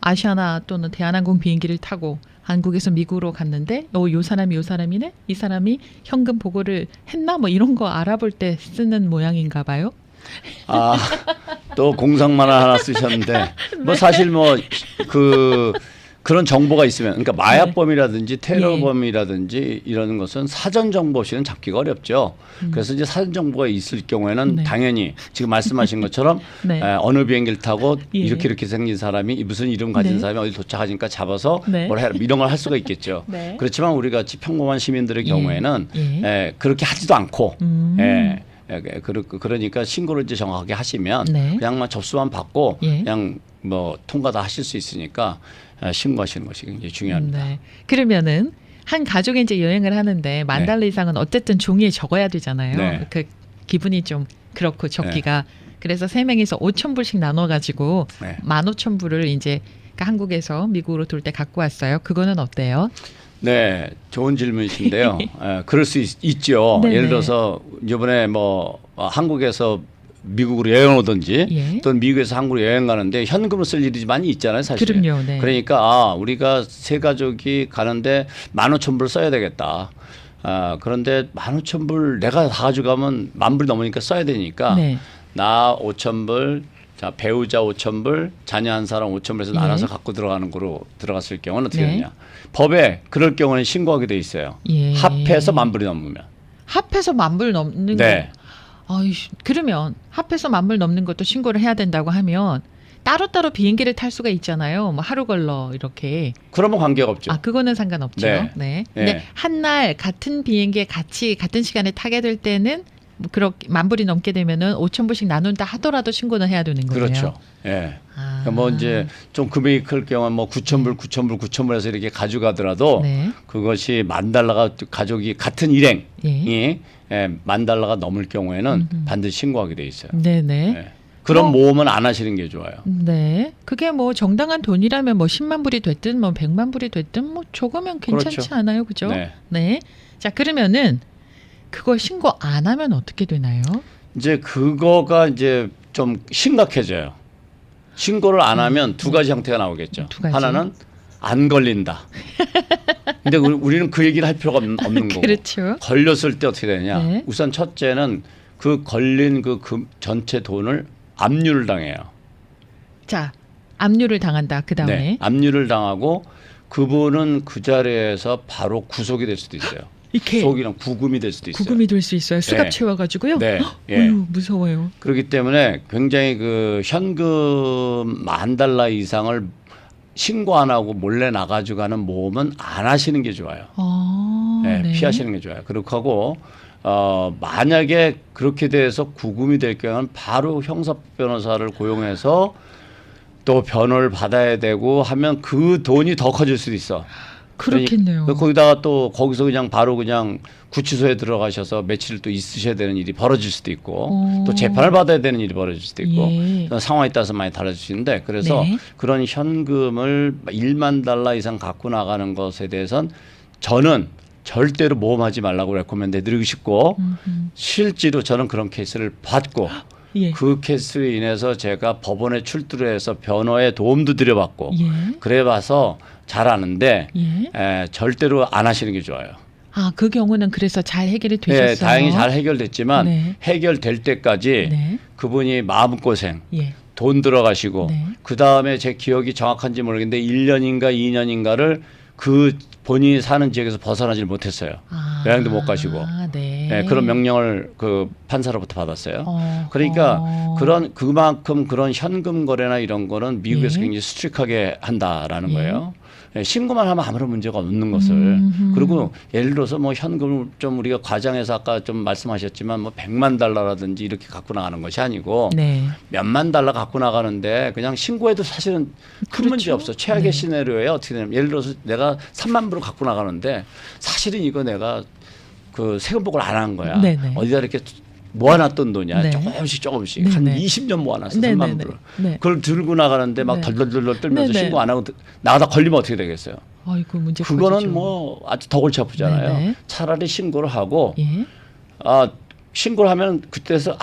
아시아나 또는 대한항공 비행기를 타고 한국에서 미국으로 갔는데 요 사람이 요 사람이네? 이 사람이 현금 보고를 했나? 뭐 이런 거 알아볼 때 쓰는 모양인가 봐요. 또 공상만화 하나 쓰셨는데 뭐 사실 뭐 그런 정보가 있으면 그러니까 마약범이라든지 테러범이라든지 이런 것은 사전 정보 없이는 잡기가 어렵죠. 그래서 이제 사전 정보가 있을 경우에는 네. 당연히 지금 말씀하신 것처럼 네. 어느 비행기를 타고 예. 이렇게 생긴 사람이 무슨 이름 가진 네. 사람이 어디 도착하니까 잡아서 네. 뭘 해라 이런 걸 할 수가 있겠죠. 네. 그렇지만 우리 같이 평범한 시민들의 예. 경우에는 예. 그렇게 하지도 않고 음. 그러니까 신고를 이제 정확하게 하시면 네. 그냥만 접수만 받고 예. 그냥 뭐 통과 다 하실 수 있으니까 신고하시는 것이 굉장히 중요합니다. 네. 그러면은 한 가족이 이제 여행을 하는데 1만 달러 이상은 어쨌든 종이에 적어야 되잖아요. 네. 그 기분이 좀 그렇고 적기가. 그래서 3명이서 5,000불씩 나눠가지고 네. 15,000불을 이제 한국에서 미국으로 돌 때 갖고 왔어요. 그거는 어때요? 네, 좋은 질문이신데요. 그럴 수 있죠. 네네. 예를 들어서 이번에 뭐 한국에서 미국으로 여행 오든지 예. 또는 미국에서 한국으로 여행 가는데 현금을 쓸 일이 많이 있잖아요, 사실. 그럼요. 네. 그러니까 우리가 세 가족이 가는데 15,000불 써야 되겠다. 그런데 15,000불 내가 다 가져가면 10,000불 넘으니까 써야 되니까 네. 나 5,000불, 자 배우자 5,000불, 자녀 한 사람 5,000불에서 나눠서 갖고 들어가는 거로 들어갔을 경우는 어떻게 네. 되냐? 법에 그럴 경우는 신고하게 돼 있어요. 예. 합해서 10,000불이 넘으면. 합해서 10,000불 넘는 네. 거. 그러면 합해서 10,000불 넘는 것도 신고를 해야 된다고 하면 따로따로 비행기를 탈 수가 있잖아요. 뭐 하루 걸러 이렇게. 그러면 관계가 없죠. 그거는 상관없죠. 네. 네. 근데 네. 한 날 같은 비행기에 같이 같은 시간에 타게 될 때는 뭐 그렇게 10,000불이 넘게 되면은 5,000불씩 나눈다 하더라도 신고는 해야 되는 거예요. 그렇죠. 예. 그러니까 뭐 이제 좀 금액이 클 경우는 뭐 9,000불에서 이렇게 가져가더라도 네. 그것이 10,000달러가 가족이 같은 일행이 예. 10,000달러가 넘을 경우에는 반드시 신고하게 돼 있어요. 네네. 예. 그런 모험은 안 하시는 게 좋아요. 네. 그게 뭐 정당한 돈이라면 뭐 10만 불이 됐든 뭐 100만 불이 됐든 뭐 적으면 괜찮지 그렇죠. 않아요. 그죠? 네. 네. 자, 그러면은 그걸 신고 안 하면 어떻게 되나요? 이제 그거가 이제 좀 심각해져요. 신고를 안 하면 두 가지 형태가 나오겠죠. 두 가지. 하나는 안 걸린다. 근데 우리는 그 얘기를 할 필요가 없는 거고. 그렇죠. 걸렸을 때 어떻게 되냐. 네. 우선 첫째는 그 걸린 그 전체 돈을 압류를 당해요. 자, 압류를 당한다. 그 다음에. 네, 압류를 당하고 그분은 그 자리에서 바로 구속이 될 수도 있어요. 이렇게 구속이랑 구금이 될 수도 있어요. 구금이 될 수 있어요. 수갑 네. 채워가지고요. 네. 어휴, 무서워요. 그렇기 때문에 굉장히 그 현금 10,000달러 이상을 신고 안 하고 몰래 나가지고 가는 모험은 안 하시는 게 좋아요. 네. 피하시는 게 좋아요. 그렇게 하고 만약에 그렇게 돼서 구금이 될 경우는 바로 형사 변호사를 고용해서 또 변호를 받아야 되고 하면 그 돈이 더 커질 수도 있어. 그렇겠네요. 거기다가 또 거기서 그냥 바로 그냥 구치소에 들어가셔서 며칠 또 있으셔야 되는 일이 벌어질 수도 있고 또 재판을 받아야 되는 일이 벌어질 수도 있고 상황에 따라서 많이 달라지는데 그래서 그런 현금을 1만 달러 이상 갖고 나가는 것에 대해서는 저는 절대로 모험하지 말라고 레코멘드 드리고 싶고 실제로 저는 그런 케이스를 봤고 그 케이스로 인해서 제가 법원에 출두를 해서 변호에 도움도 드려봤고 그래 봐서 잘 아는데 절대로 안 하시는 게 좋아요. 아, 그 경우는 그래서 잘 해결이 되셨어요? 네, 다행히 잘 해결됐지만 해결될 때까지 그분이 마음고생 돈 들어가시고 그다음에 제 기억이 정확한지 모르겠는데 1년인가 2년인가를 그 본인이 사는 지역에서 벗어나질 못했어요. 여행도 못 가시고 그런 명령을 그 판사로부터 받았어요. 그러니까 그만큼 그런 현금 거래나 이런 거는 미국에서 굉장히 스트릭하게 한다라는 거예요. 신고만 하면 아무런 문제가 없는 것을. 그리고 예를 들어서 뭐 현금을 좀 우리가 과장해서 아까 좀 말씀하셨지만 뭐 100만 달러라든지 이렇게 갖고 나가는 것이 아니고 몇만 달러 갖고 나가는데 그냥 신고해도 사실은 큰 문제 없어. 최악의 시나리오에 어떻게 되냐면 예를 들어서 내가 3만 불을 갖고 나가는데 사실은 이거 내가 그 세금복을 안 한 거야. 어디다 이렇게 모아놨던 돈이야. 조금씩 한 20년 모아놨어. 3만 불을. 그걸 들고 나가는데 막 덜덜덜 떨면서 신고 안 하고 나가다 걸리면 어떻게 되겠어요? 아이고, 문제 그거는 커지죠. 뭐 아주 더 골치 아프잖아요. 차라리 신고를 하고 신고를 하면 그때서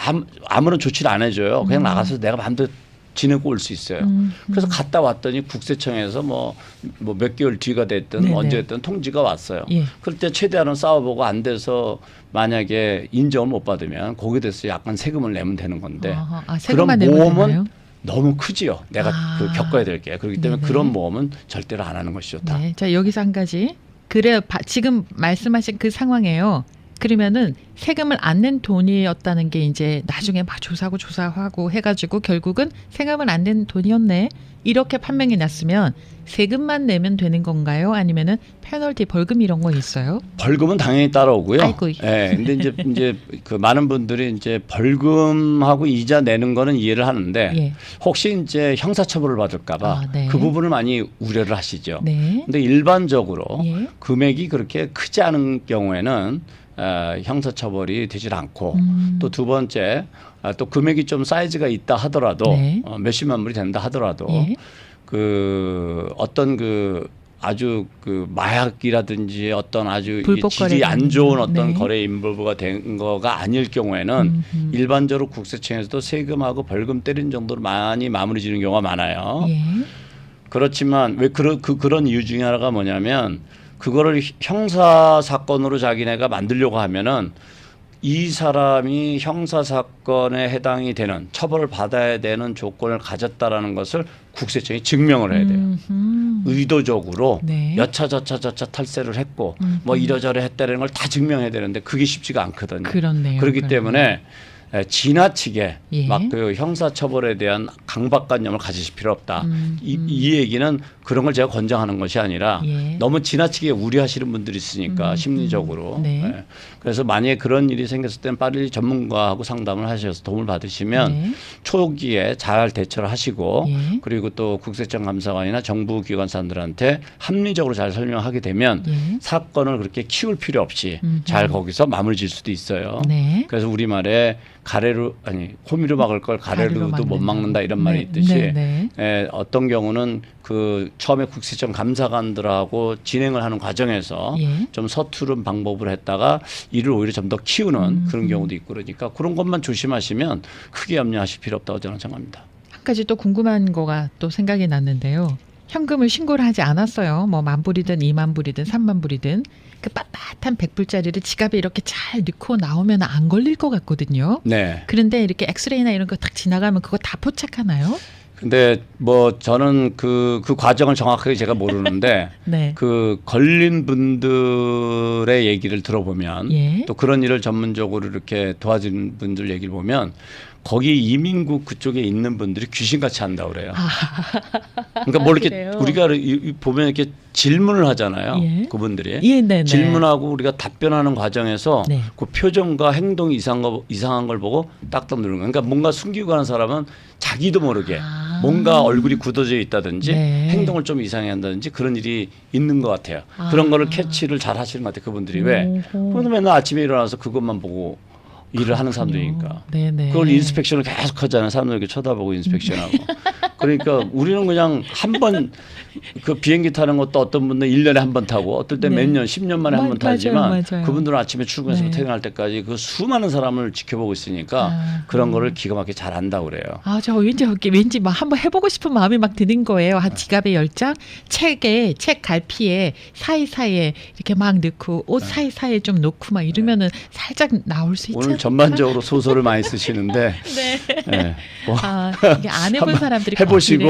아무런 조치를 안 해줘요. 그냥 나가서 내가 마음대로 지내고 올 수 있어요. 그래서 갔다 왔더니 국세청에서 뭐 몇 개월 뒤가 됐든 언제 됐든 통지가 왔어요. 그럴 때 최대한은 싸워보고 안 돼서 만약에 인정을 못 받으면 거기에 대해서 약간 세금을 내면 되는 건데 그런 모험은 너무 크지요. 내가 겪어야 될 게. 그렇기 때문에 그런 모험은 절대로 안 하는 것이 좋다. 자, 여기서 한 가지. 그래요. 지금 말씀하신 그 상황이에요. 그러면은 세금을 안 낸 돈이었다는 게 이제 나중에 막 조사하고 해가지고 결국은 세금을 안 낸 돈이었네. 이렇게 판명이 났으면 세금만 내면 되는 건가요? 아니면은 페널티 벌금 이런 거 있어요? 벌금은 당연히 따라오고요. 아이고. 근데 이제 그 많은 분들이 이제 벌금하고 이자 내는 거는 이해를 하는데 혹시 이제 형사처벌을 받을까봐 그 부분을 많이 우려를 하시죠. 근데 일반적으로 금액이 그렇게 크지 않은 경우에는 형사처벌이 되질 않고 또 두 번째 또 금액이 좀 사이즈가 있다 하더라도 몇십만 불이 된다 하더라도 그 어떤 그 아주 그 마약이라든지 어떤 아주 질이 안 좋은 어떤 거래 인볼브가 된 거가 아닐 경우에는 일반적으로 국세청에서도 세금하고 벌금 때리는 정도로 많이 마무리 지는 경우가 많아요. 그렇지만 왜 그런 이유 중에 하나가 뭐냐면 그거를 형사 사건으로 자기네가 만들려고 하면은 이 사람이 형사 사건에 해당이 되는 처벌을 받아야 되는 조건을 가졌다라는 것을 국세청이 증명을 해야 돼요. 의도적으로 여차 저차 탈세를 했고 뭐 이러저러 했다는 걸 다 증명해야 되는데 그게 쉽지가 않거든요. 그렇기 때문에 지나치게 막 그 형사처벌에 대한 강박관념을 가지실 필요 없다. 이 얘기는 그런 걸 제가 권장하는 것이 아니라 너무 지나치게 우려하시는 분들이 있으니까 심리적으로. 그래서 만약에 그런 일이 생겼을 때는 빨리 전문가하고 상담을 하셔서 도움을 받으시면 초기에 잘 대처를 하시고 그리고 또 국세청 감사관이나 정부 기관사들한테 합리적으로 잘 설명하게 되면 사건을 그렇게 키울 필요 없이 잘 거기서 마무리 질 수도 있어요. 그래서 우리말에 호미로 막을 걸 가래로도 못 막는다 이런 말이 있듯이 어떤 경우는 그 처음에 국세청 감사관들하고 진행을 하는 과정에서 좀 서투른 방법을 했다가 이를 오히려 좀 더 키우는 그런 경우도 있고 그러니까 그런 것만 조심하시면 크게 염려하실 필요 없다고 저는 생각합니다. 한 가지 또 궁금한 거가 또 생각이 났는데요. 현금을 신고를 하지 않았어요. 뭐 10,000불이든 20,000불이든 30,000불이든 그 빳빳한 100불짜리를 지갑에 이렇게 잘 넣고 나오면 안 걸릴 것 같거든요. 그런데 이렇게 엑스레이나 이런 거 딱 지나가면 그거 다 포착하나요? 근데 뭐 저는 그 과정을 정확하게 제가 모르는데 그 걸린 분들의 얘기를 들어보면 또 그런 일을 전문적으로 이렇게 도와준 분들 얘기를 보면 거기 이민국 그쪽에 있는 분들이 귀신같이 한다고 그래요. 그러니까 뭐 이렇게 그래요? 우리가 보면 이렇게 질문을 하잖아요. 예. 그분들이 예, 네네. 질문하고 우리가 답변하는 과정에서 네. 그 표정과 행동이 이상한 걸 보고 딱딱 누르는 거예요. 그러니까 뭔가 숨기고 가는 사람은 자기도 모르게 뭔가 얼굴이 굳어져 있다든지 네. 행동을 좀 이상하게 한다든지 그런 일이 있는 것 같아요. 그런 거를 캐치를 잘 하시는 것 같아요. 그분들이 왜? 그래서 맨날 아침에 일어나서 그것만 보고 일을 하는 사람들이니까. 네네. 그걸 인스펙션을 계속 하잖아요. 사람들 이렇게 쳐다보고 인스펙션하고. 그러니까 우리는 그냥 한 번 그 비행기 타는 것도 어떤 분들은 1년에 한 번 타고 어떨 때 몇 년, 10년 만에 한 번 타지만 맞아요. 그분들은 아침에 출근해서 네. 퇴근할 때까지 그 수많은 사람을 지켜보고 있으니까 그런 거를 기가 막히게 잘 안다고 그래요. 저 왠지 막 한번 해보고 싶은 마음이 막 드는 거예요. 지갑에 10장, 책 갈피에 사이사이에 이렇게 막 넣고 옷 사이사이에 좀 놓고 막 이러면은 살짝 나올 수 있잖아요. 오늘 전반적으로 소설을 많이 쓰시는데 네. 네. 뭐 이게 안 해본 사람들이 해보시고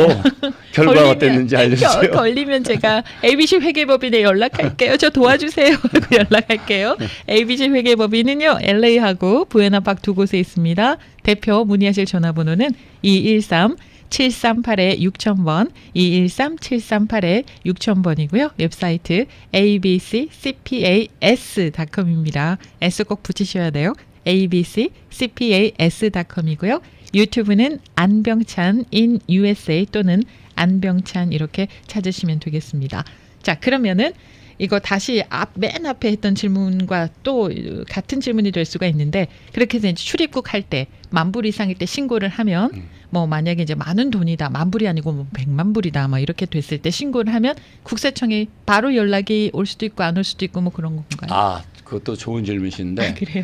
결과가 어땠는지 알려주세요. 걸리면 제가 ABC 회계법인에 연락할게요. 저 도와주세요 하고 연락할게요. ABC 회계법인은요. LA하고 부에나팍 두 곳에 있습니다. 대표 문의하실 전화번호는 213-738-6000번 213-738-6000번이고요. 웹사이트 abccpas.com입니다. S 꼭 붙이셔야 돼요. abccpas.com이고요. 유튜브는 안병찬 in USA 또는 안병찬 이렇게 찾으시면 되겠습니다. 자, 그러면은 이거 다시 맨 앞에 했던 질문과 또 같은 질문이 될 수가 있는데 그렇게 해서 이제 출입국 할 때 10,000불 이상일 때 신고를 하면 뭐 만약에 이제 많은 돈이다 10,000불이 아니고 뭐 100,000불이다 뭐 이렇게 됐을 때 신고를 하면 국세청에 바로 연락이 올 수도 있고 안 올 수도 있고 뭐 그런 건가요? 그것도 좋은 질문이신데. 그래요?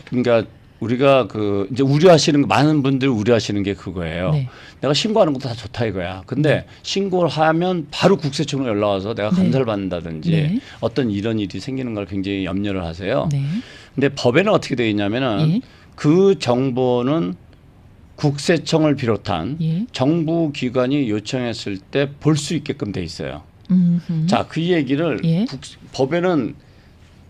그러니까 우리가 이제 우려하시는 많은 분들 우려하시는 게 그거예요. 네. 내가 신고하는 것도 다 좋다 이거야. 근데 신고를 하면 바로 국세청으로 연락 와서 내가 감사를 받는다든지 네. 어떤 이런 일이 생기는 걸 굉장히 염려를 하세요. 네. 근데 법에는 어떻게 되어 있냐면은 예. 그 정보는 국세청을 비롯한 정부 기관이 요청했을 때 볼 수 있게끔 돼 있어요. 자, 그 얘기를 법에는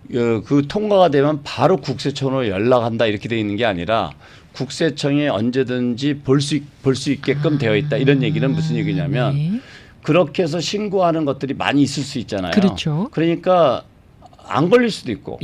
그 통과가 되면 바로 국세청으로 연락한다 이렇게 돼 있는 게 아니라 국세청에 언제든지 볼 수 있게끔 되어 있다. 이런 얘기는 무슨 얘기냐면 그렇게 해서 신고하는 것들이 많이 있을 수 있잖아요. 그렇죠. 그러니까 안 걸릴 수도 있고.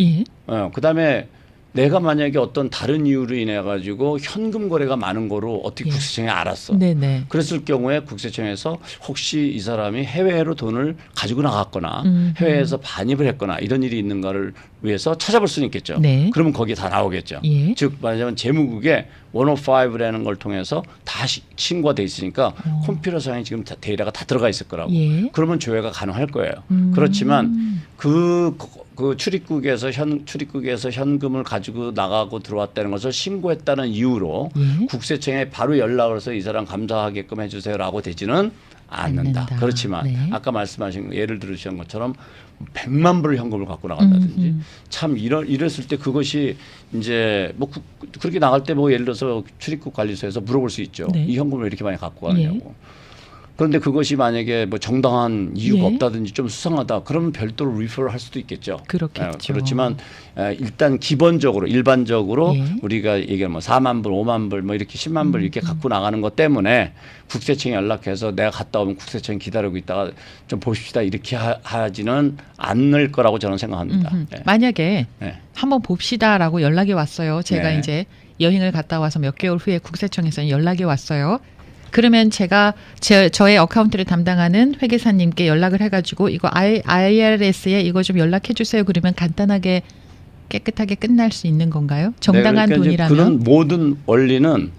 그다음에 내가 만약에 어떤 다른 이유로 인해 가지고 현금 거래가 많은 거로 어떻게 국세청이 알았어. 네네. 그랬을 경우에 국세청에서 혹시 이 사람이 해외로 돈을 가지고 나갔거나 해외에서 반입을 했거나 이런 일이 있는가를 위해서 찾아볼 수는 있겠죠. 네. 그러면 거기에 다 나오겠죠. 즉 말하자면 재무국에 105라는 걸 통해서 다 신고가 돼 있으니까 컴퓨터상에 지금 데이터가 다 들어가 있을 거라고. 그러면 조회가 가능할 거예요. 그렇지만 그 출입국에서 현금을 가지고 나가고 들어왔다는 것을 신고했다는 이유로 국세청에 바로 연락을 해서 이 사람 감사하게끔 해주세요라고 되지는 않는다. 그렇지만 아까 말씀하신 예를 들으신 것처럼 100,000불 현금을 갖고 나간다든지 참 이랬을 때 그것이 이제 뭐 그렇게 나갈 때 뭐 예를 들어서 출입국 관리소에서 물어볼 수 있죠. 이 현금을 왜 이렇게 많이 갖고 가느냐고. 그런데 그것이 만약에 뭐 정당한 이유가 없다든지 좀 수상하다. 그러면 별도로 리퍼를 할 수도 있겠죠. 그렇겠죠. 그렇지만 일단 기본적으로 일반적으로 우리가 얘기하면 뭐 40,000불, 50,000불 뭐 이렇게 100,000불 이렇게 갖고 나가는 것 때문에 국세청에 연락해서 내가 갔다 오면 국세청이 기다리고 있다가 좀 보십시다 이렇게 하지는 않을 거라고 저는 생각합니다. 만약에 한번 봅시다라고 연락이 왔어요. 제가 이제 여행을 갔다 와서 몇 개월 후에 국세청에서 연락이 왔어요. 그러면 제가 저의 어카운트를 담당하는 회계사님께 연락을 해가지고 이거 IRS에 이거 좀 연락해 주세요. 그러면 간단하게 깨끗하게 끝날 수 있는 건가요? 정당한 그러니까 돈이라면. 그런 모든 원리는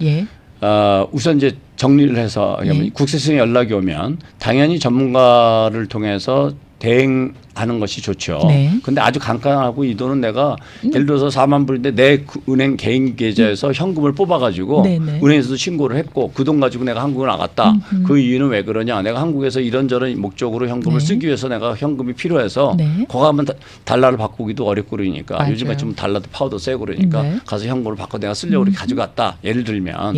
우선 이제 정리를 해서 국세청에 연락이 오면 당연히 전문가를 통해서 대행하는 것이 좋죠. 근데 아주 간단하고 이 돈은 내가 예를 들어서 40,000불인데 내 은행 개인 계좌에서 현금을 뽑아가지고 은행에서도 신고를 했고 그 돈 가지고 내가 한국을 나갔다. 그 이유는 왜 그러냐. 내가 한국에서 이런저런 목적으로 현금을 쓰기 위해서 내가 현금이 필요해서 거기 가면 달러를 바꾸기도 어렵고 그러니까 요즘같이 좀 달러도 파워도 세고 그러니까 가서 현금을 바꿔 내가 쓰려고 이렇게 가져갔다. 예를 들면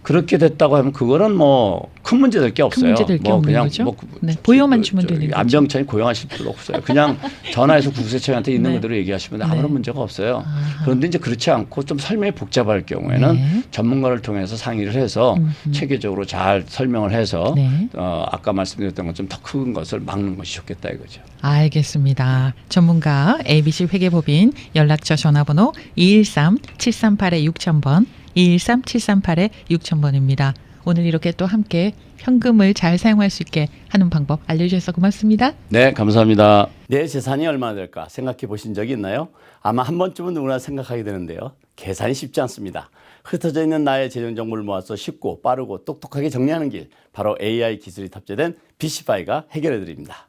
그렇게 됐다고 하면 그거는 뭐 큰 문제 될 게 없어요. 큰 문제 될 게 없는 거죠. 네, 보여만 주면 되는 거죠. 안병찬이 고용하실 필요 없어요. 그냥 전화해서 국세청한테 있는 그대로 얘기하시면 아무런 문제가 없어요. 그런데 이제 그렇지 않고 좀 설명이 복잡할 경우에는 전문가를 통해서 상의를 해서 체계적으로 잘 설명을 해서 아까 말씀드렸던 것좀 더 큰 것을 막는 것이 좋겠다 이거죠. 알겠습니다. 전문가 ABC 회계법인 연락처 전화번호 213-738-6000번 213-738-6000번입니다. 오늘 이렇게 또 함께 현금을 잘 사용할 수 있게 하는 방법 알려주셔서 고맙습니다. 네, 감사합니다. 내 재산이 얼마나 될까 생각해 보신 적이 있나요? 아마 한 번쯤은 누구나 생각하게 되는데요. 계산이 쉽지 않습니다. 흩어져 있는 나의 재정 정보를 모아서 쉽고 빠르고 똑똑하게 정리하는 길, 바로 AI 기술이 탑재된 BCPI가 해결해 드립니다.